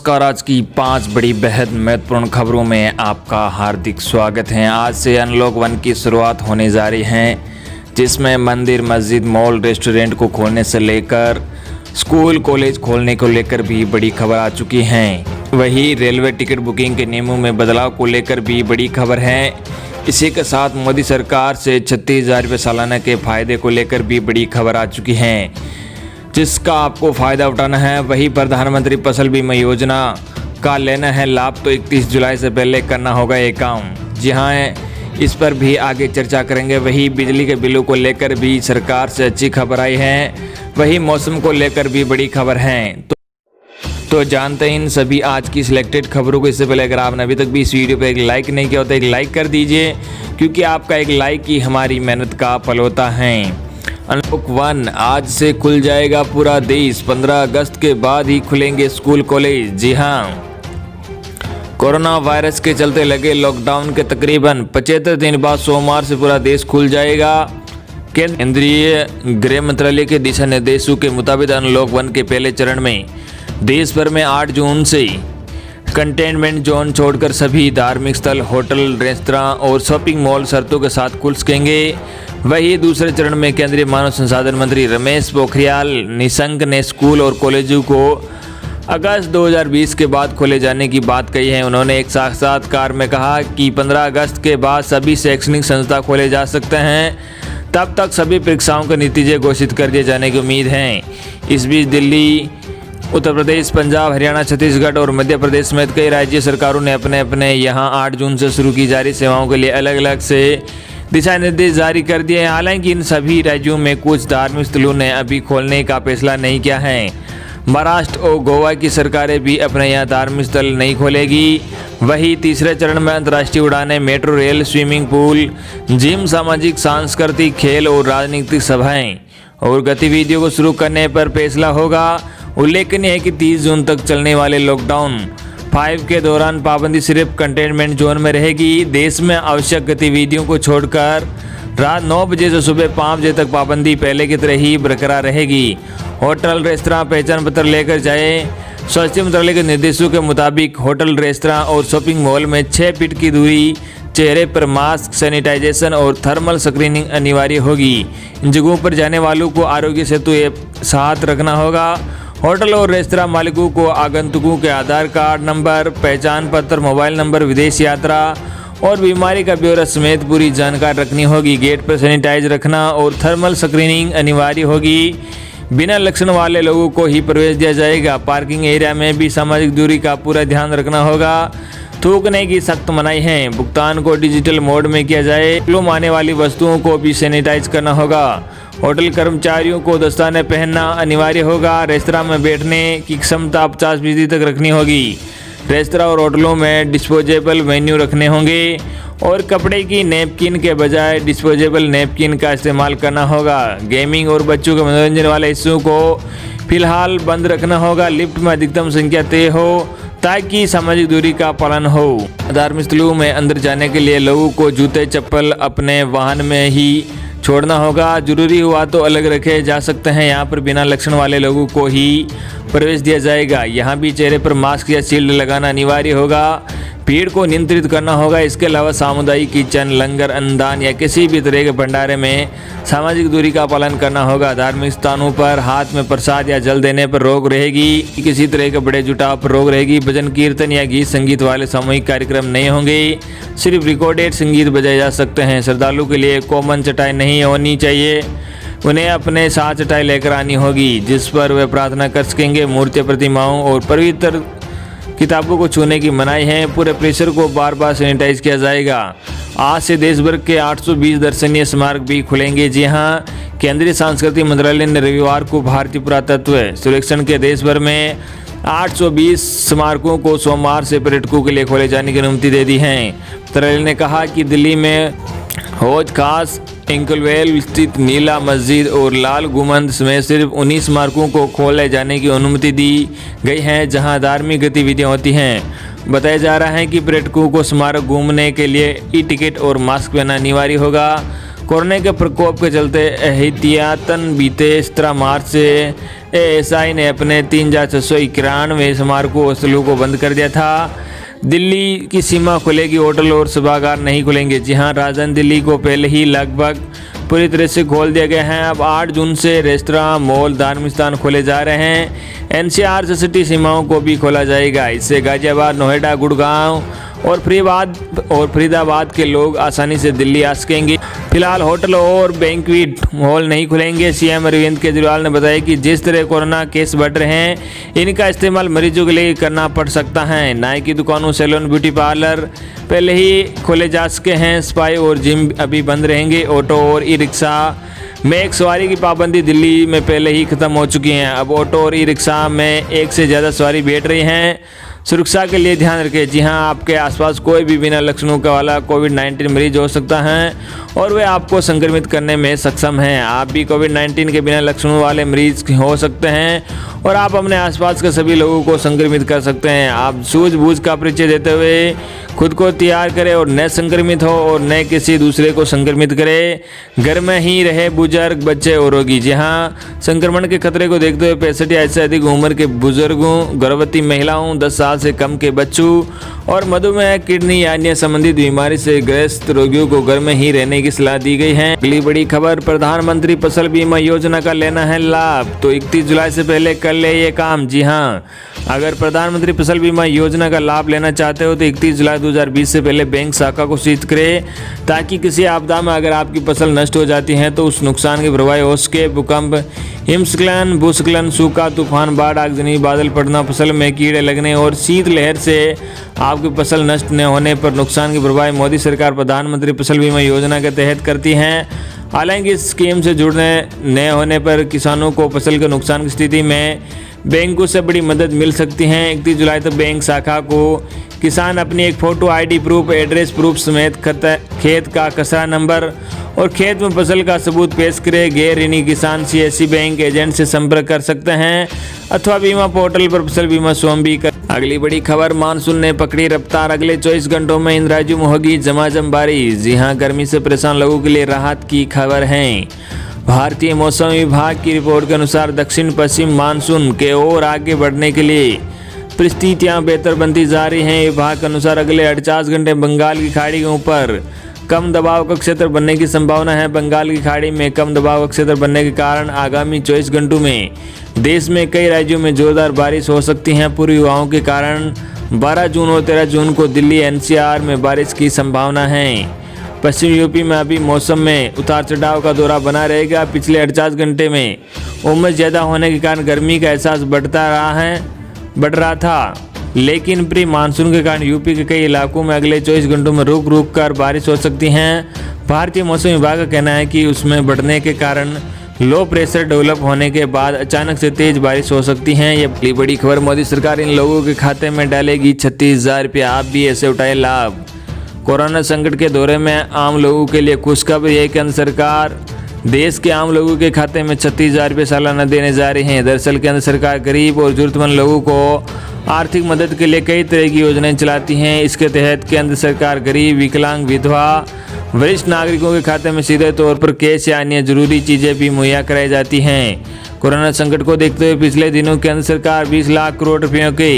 नमस्कार। आज की 5 बड़ी बेहद महत्वपूर्ण खबरों में आपका हार्दिक स्वागत है। आज से अनलॉक 1 की शुरुआत होने जा रही है, जिसमें मंदिर, मस्जिद, मॉल, रेस्टोरेंट को खोलने से लेकर स्कूल, कॉलेज खोलने को लेकर भी बड़ी खबर आ चुकी हैं। वहीं रेलवे टिकट बुकिंग के नियमों में बदलाव को लेकर भी बड़ी खबर है। इसी के साथ मोदी सरकार से 36,000 रुपये सालाना के फायदे को लेकर भी बड़ी खबर आ चुकी है, जिसका आपको फ़ायदा उठाना है। वही प्रधानमंत्री फसल बीमा योजना का लेना है लाभ, तो 31 जुलाई से पहले करना होगा ये काम। जी हाँ, इस पर भी आगे चर्चा करेंगे। वही बिजली के बिलों को लेकर भी सरकार से अच्छी खबर आई है। वही मौसम को लेकर भी बड़ी खबर है। तो जानते हैं इन सभी आज की सिलेक्टेड खबरों को। इससे पहले अगर आपने अभी तक भी इस वीडियो पर एक लाइक नहीं किया होता, एक लाइक कर दीजिए, क्योंकि आपका एक लाइक ही हमारी मेहनत का फल होता है। अनलॉक 1 आज से खुल जाएगा पूरा देश। 15 अगस्त के बाद ही खुलेंगे स्कूल, कॉलेज। जी हाँ, कोरोना वायरस के चलते लगे लॉकडाउन के तकरीबन 75 दिन बाद सोमवार से पूरा देश खुल जाएगा। केंद्रीय गृह मंत्रालय के दिशा निर्देशों के मुताबिक अनलॉक 1 के पहले चरण में देश भर में 8 जून से कंटेनमेंट जोन छोड़कर सभी धार्मिक स्थल, होटल, रेस्तरां और शॉपिंग मॉल शर्तों के साथ खुल सकेंगे। वही दूसरे चरण में केंद्रीय मानव संसाधन मंत्री रमेश पोखरियाल निशंक ने स्कूल और कॉलेजों को अगस्त 2020 के बाद खोले जाने की बात कही है। उन्होंने एक साक्षात्कार में कहा कि 15 अगस्त के बाद सभी शैक्षणिक संस्था खोले जा सकते हैं। तब तक सभी परीक्षाओं के नतीजे घोषित कर दिए जाने की उम्मीद है। इस बीच दिल्ली, उत्तर प्रदेश, पंजाब, हरियाणा, छत्तीसगढ़ और मध्य प्रदेश समेत कई राज्य सरकारों ने अपने यहाँ 8 जून से शुरू की जा रही सेवाओं के लिए अलग अलग से दिशा निर्देश जारी कर दिए हैं। हालांकि इन सभी राज्यों में कुछ धार्मिक स्थलों ने अभी खोलने का फैसला नहीं किया है। महाराष्ट्र और गोवा की सरकारें भी अपने यहाँ धार्मिक स्थल नहीं खोलेगी। वही तीसरे चरण में अंतर्राष्ट्रीय उड़ानें, metro rail, swimming pool, gym, सामाजिक, सांस्कृतिक, खेल और राजनीतिक सभाएं और गतिविधियों को शुरू करने पर फैसला होगा। उल्लेखनीय है कि 30 जून तक चलने वाले लॉकडाउन 5 के दौरान पाबंदी सिर्फ कंटेनमेंट जोन में रहेगी। देश में आवश्यक गतिविधियों को छोड़कर रात 9 बजे से सुबह 5 बजे तक पाबंदी पहले की तरह ही बरकरार रहेगी। होटल, रेस्तरां पहचान पत्र लेकर जाएं। स्वास्थ्य मंत्रालय के निर्देशों के मुताबिक होटल, रेस्तरां और शॉपिंग मॉल में 6 फीट की दूरी, चेहरे पर मास्क, सैनिटाइजेशन और थर्मल स्क्रीनिंग अनिवार्य होगी। इन जगहों पर जाने वालों को आरोग्य सेतु ऐप साथ रखना होगा। होटल और रेस्तरां मालिकों को आगंतुकों के आधार कार्ड नंबर, पहचान पत्र, मोबाइल नंबर, विदेश यात्रा और बीमारी का ब्यौरा समेत पूरी जानकारी रखनी होगी। गेट पर सैनिटाइज रखना और थर्मल स्क्रीनिंग अनिवार्य होगी। बिना लक्षण वाले लोगों को ही प्रवेश दिया जाएगा। पार्किंग एरिया में भी सामाजिक दूरी का पूरा ध्यान रखना होगा। थूकने की सख्त मनाही है। भुगतान को डिजिटल मोड में किया जाए। मालूम आने वाली वस्तुओं को भी सैनिटाइज करना होगा। होटल कर्मचारियों को दस्ताने पहनना अनिवार्य होगा। रेस्तरां में बैठने की क्षमता 50% तक रखनी होगी। रेस्तरां और होटलों में डिस्पोजेबल मेन्यू रखने होंगे और कपड़े की नैपकिन के बजाय डिस्पोजेबल नैपकिन का इस्तेमाल करना होगा। गेमिंग और बच्चों के मनोरंजन वाले हिस्सों को फिलहाल बंद रखना होगा। लिफ्ट में अधिकतम संख्या तय हो ताकि सामाजिक दूरी का पालन हो। धार्मिक स्थलों में अंदर जाने के लिए लोगों को जूते, चप्पल अपने वाहन में ही छोड़ना होगा। जरूरी हुआ तो अलग रखे जा सकते हैं। यहाँ पर बिना लक्षण वाले लोगों को ही प्रवेश दिया जाएगा। यहाँ भी चेहरे पर मास्क या शील्ड लगाना अनिवार्य होगा। भीड़ को नियंत्रित करना होगा। इसके अलावा सामुदायिक किचन, लंगर, अन्नदान या किसी भी तरह के भंडारे में सामाजिक दूरी का पालन करना होगा। धार्मिक स्थानों पर हाथ में प्रसाद या जल देने पर रोक रहेगी। किसी तरह के बड़े जुटाव पर रोक रहेगी। भजन, कीर्तन या गीत संगीत वाले सामूहिक कार्यक्रम नहीं होंगे। सिर्फ रिकॉर्डेड संगीत बजाए जा सकते हैं। श्रद्धालु के लिए कॉमन चटाई नहीं होनी चाहिए। उन्हें अपने साथ चटाई लेकर आनी होगी, जिस पर वे प्रार्थना कर सकेंगे। मूर्तियां, प्रतिमाओं और पवित्र किताबों को छूने की मनाही है। पूरे परिसर को बार बार सैनिटाइज किया जाएगा। आज से देश भर के 820 दर्शनीय स्मारक भी खुलेंगे। जी हाँ, केंद्रीय सांस्कृतिक मंत्रालय ने रविवार को भारतीय पुरातत्व सर्वेक्षण के देश भर में 820 स्मारकों को सोमवार से पर्यटकों के लिए खोले जाने की अनुमति दे दी है। मंत्रालय ने कहा कि दिल्ली में हौज खास, इंकलवेल स्थित नीला मस्जिद और लाल गुंबद समेत सिर्फ 19 स्मारकों को खोले जाने की अनुमति दी गई है, जहां धार्मिक गतिविधियां होती हैं। बताया जा रहा है कि पर्यटकों को स्मारक घूमने के लिए ई-टिकट और मास्क पहनना अनिवार्य होगा। कोरोना के प्रकोप के चलते एहतियातन बीते 17 मार्च से एएसआई ने अपने 3691 स्मारकों और स्थलों को बंद कर दिया था। दिल्ली की सीमा खुलेगी, होटल और सभागार नहीं खुलेंगे। जी हां, राजधानी दिल्ली को पहले ही लगभग पूरी तरह से खोल दिया गया है। अब 8 जून से रेस्तरां, मॉल, धार्मिक स्थान खोले जा रहे हैं। एनसीआर से सिटी सीमाओं को भी खोला जाएगा। इससे गाजियाबाद, नोएडा, गुड़गांव और फरीदाबाद के लोग आसानी से दिल्ली आ सकेंगे। फिलहाल होटल और बैंक्वेट हॉल नहीं खुलेंगे। सीएम अरविंद केजरीवाल ने बताया कि जिस तरह कोरोना केस बढ़ रहे हैं, इनका इस्तेमाल मरीजों के लिए करना पड़ सकता है। नाई की दुकानों, सैलून, ब्यूटी पार्लर पहले ही खोले जा सके हैं। स्पाई और जिम अभी बंद रहेंगे। ऑटो और ई रिक्शा में एक सवारी की पाबंदी दिल्ली में पहले ही खत्म हो चुकी है। अब ऑटो और ई रिक्शा में एक से ज़्यादा सवारी बैठ रही हैं। सुरक्षा के लिए ध्यान रखें। जी हां, आपके आसपास कोई भी बिना लक्षणों का वाला कोविड-19 मरीज हो सकता है और वे आपको संक्रमित करने में सक्षम हैं। आप भी कोविड-19 के बिना लक्षणों वाले मरीज हो सकते हैं और आप अपने आसपास के सभी लोगों को संक्रमित कर सकते हैं। आप सूझबूझ का परिचय देते हुए खुद को तैयार करें और न संक्रमित हो और न किसी दूसरे को संक्रमित करें। घर में ही रहे बुजुर्ग, बच्चे और रोगी। जी हाँ, संक्रमण के खतरे को देखते हुए 65 या इससे अधिक उम्र के बुजुर्गों, गर्भवती महिलाओं, 10 साल से कम के बच्चों और मधुमेह, किडनी या अन्य संबंधित बीमारी से ग्रस्त रोगियों को घर में ही रहने की सलाह दी गई है। अगली बड़ी खबर, प्रधानमंत्री फसल बीमा योजना का लेना है लाभ तो 31 जुलाई से पहले कर ले ये काम। जी हाँ, अगर प्रधानमंत्री फसल बीमा योजना का लाभ लेना चाहते हो तो 31 जुलाई 2020 से पहले बैंक शाखा को सूचित करें, ताकि किसी आपदा में अगर आपकी फसल नष्ट हो जाती है तो उस नुकसान की भरपाई हो सके। भूकंप, हिमस्खलन, भूस्खलन, सूखा, तूफान, बाढ़, आगजनी, बादल फटना, फसल में कीड़े लगने और शीत लहर से आपकी फसल नष्ट न होने पर नुकसान की भरपाई मोदी सरकार प्रधानमंत्री फसल बीमा योजना के तहत करती है। हालांकि इस स्कीम से जुड़ने न होने पर किसानों को फसल के नुकसान की स्थिति में बैंकों से बड़ी मदद मिल सकती है। 31 जुलाई तक बैंक शाखा को किसान अपनी एक photo, ID proof, address proof समेत खेत का कचरा नंबर और खेत में फसल का सबूत पेश करे। गैर ऋणी किसान सीएससी बैंक एजेंट से संपर्क कर सकते हैं अथवा बीमा पोर्टल पर फसल बीमा स्वयं भी कर। अगली बड़ी खबर, मानसून ने पकड़ी रफ्तार। अगले 24 घंटों में इन राज्यों में होगी झमाझम बारिश। जी हां, गर्मी से परेशान लोगों के लिए राहत की खबर है। भारतीय मौसम विभाग की रिपोर्ट के अनुसार दक्षिण पश्चिम मानसून के और आगे बढ़ने के लिए परिस्थितियां बेहतर बनती जा रही हैं। विभाग के अनुसार अगले 48 घंटे बंगाल की खाड़ी के ऊपर कम दबाव का क्षेत्र बनने की संभावना है। बंगाल की खाड़ी में कम दबाव का क्षेत्र बनने के कारण आगामी 24 घंटों में देश में कई राज्यों में जोरदार बारिश हो सकती है। पूर्वी हवाओं के कारण 12 जून और 13 जून को दिल्ली एनसीआर में बारिश की संभावना है। पश्चिम यूपी में अभी मौसम में उतार चढ़ाव का दौरा बना रहेगा। पिछले 48 घंटे में उमस ज़्यादा होने के कारण गर्मी का एहसास बढ़ रहा था, लेकिन प्री मानसून के कारण यूपी के कई इलाकों में अगले 24 घंटों में रुक रुक कर बारिश हो सकती है। भारतीय मौसम विभाग का कहना है कि उसमें बढ़ने के कारण लो प्रेशर डेवलप होने के बाद अचानक से तेज बारिश हो सकती है। ये बड़ी खबर, मोदी सरकार इन लोगों के खाते में डालेगी 36,000 रुपये। आप भी ऐसे उठाए लाभ। कोरोना संकट के दौरे में आम लोगों के लिए खुशखबरी है कि केंद्र सरकार देश के आम लोगों के खाते में 36,000 रुपये सालाना देने जा रही है। दरअसल केंद्र सरकार गरीब और जरूरतमंद लोगों को आर्थिक मदद के लिए कई तरह की योजनाएं चलाती हैं। इसके तहत केंद्र सरकार गरीब, विकलांग, विधवा, वरिष्ठ नागरिकों के खाते में सीधे तौर पर कैश या अन्य जरूरी चीज़ें भी मुहैया कराई जाती हैं। कोरोना संकट को देखते हुए पिछले दिनों केंद्र सरकार 20 लाख करोड़ रुपयों के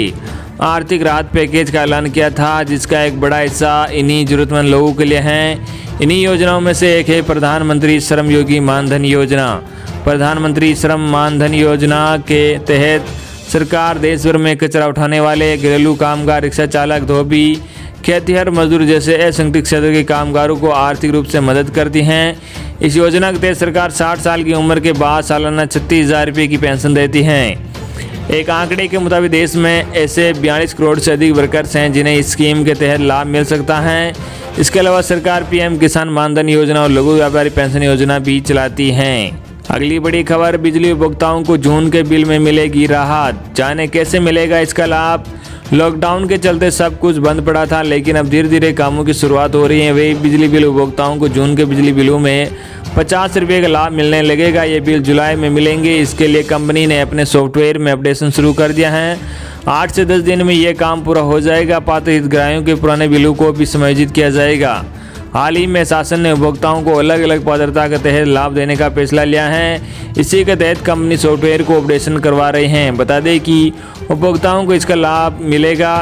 आर्थिक राहत पैकेज का ऐलान किया था, जिसका एक बड़ा हिस्सा इन्हीं जरूरतमंद लोगों के लिए है। इन्हीं योजनाओं में से एक है प्रधानमंत्री श्रम योगी मानधन योजना। प्रधानमंत्री श्रम मानधन योजना के तहत सरकार देश भर में कचरा उठाने वाले घरेलू कामगार, रिक्शा चालक, धोबी, खेतिहर मजदूर जैसे असंगठित क्षेत्र के कामगारों को आर्थिक रूप से मदद करती हैं। इस योजना के तहत सरकार 60 साल की उम्र के बाद सालाना 36,000 रुपये की पेंशन देती है। एक आंकड़े के मुताबिक देश में ऐसे 42 करोड़ से अधिक वर्कर्स हैं जिन्हें इस स्कीम के तहत लाभ मिल सकता है। इसके अलावा सरकार पीएम किसान मानधन योजना और लघु व्यापारी पेंशन योजना भी चलाती है। अगली बड़ी खबर, बिजली उपभोक्ताओं को जून के बिल में मिलेगी राहत। जाने कैसे मिलेगा इसका लाभ। लॉकडाउन के चलते सब कुछ बंद पड़ा था, लेकिन अब धीरे धीरे कामों की शुरुआत हो रही है। वही बिजली बिल उपभोक्ताओं को जून के बिजली बिलों में 50 रुपये का लाभ मिलने लगेगा। ये बिल जुलाई में मिलेंगे। इसके लिए कंपनी ने अपने सॉफ्टवेयर में अपडेशन शुरू कर दिया है। 8 से 10 दिन में ये काम पूरा हो जाएगा। पात्र हितग्राहियों के पुराने बिलों को भी समायोजित किया जाएगा। हाल ही में शासन ने उपभोक्ताओं को अलग अलग पात्रता के तहत लाभ देने का फैसला लिया है। इसी के तहत कंपनी सॉफ्टवेयर को अपडेशन करवा रही हैं। बता दें कि उपभोक्ताओं को इसका लाभ मिलेगा।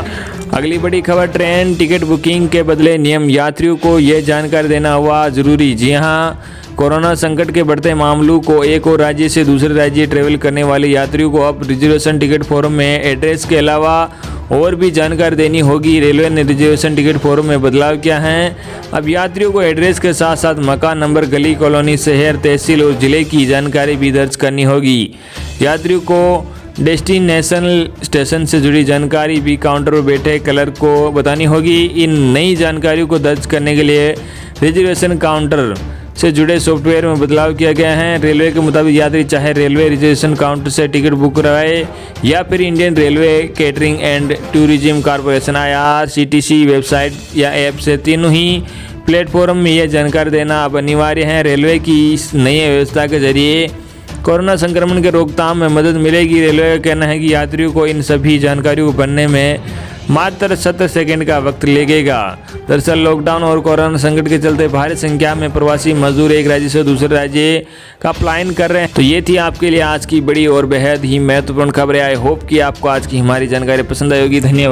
अगली बड़ी खबर, ट्रेन टिकट बुकिंग के बदले नियम, यात्रियों को यह जानकारी देना हुआ जरूरी। जी हां, कोरोना संकट के बढ़ते मामलों को एक और राज्य से दूसरे राज्य ट्रेवल करने वाले यात्रियों को अब रिजर्वेशन टिकट फॉर्म में एड्रेस के अलावा और भी जानकारी देनी होगी। रेलवे ने रिजर्वेशन टिकट फॉर्म में बदलाव किया है। अब यात्रियों को एड्रेस के साथ साथ मकान नंबर, गली, कॉलोनी, शहर, तहसील और जिले की जानकारी भी दर्ज करनी होगी। यात्रियों को डेस्टिनेशन स्टेशन से जुड़ी जानकारी भी काउंटर पर बैठे क्लर्क को बतानी होगी। इन नई जानकारियों को दर्ज करने के लिए रिजर्वेशन काउंटर से जुड़े सॉफ्टवेयर में बदलाव किया गया है। रेलवे के मुताबिक यात्री चाहे रेलवे रिजर्वेशन काउंटर से टिकट बुक करवाए या फिर Indian railway catering and tourism corporation IRCTC website या ऐप से, तीनों ही प्लेटफॉर्म में यह जानकारी देना अब अनिवार्य है। रेलवे की इस नई व्यवस्था के जरिए कोरोना संक्रमण के रोकथाम में मदद मिलेगी। रेलवे का कहना है कि यात्रियों को इन सभी जानकारियों को भरने में मात्र 70 सेकंड का वक्त लगेगा। दरअसल लॉकडाउन और कोरोना संकट के चलते भारी संख्या में प्रवासी मजदूर एक राज्य से दूसरे राज्य का पलायन कर रहे हैं। तो ये थी आपके लिए आज की बड़ी और बेहद ही महत्वपूर्ण खबरें। आई होप कि आपको आज की हमारी जानकारी पसंद आई होगी। धन्यवाद।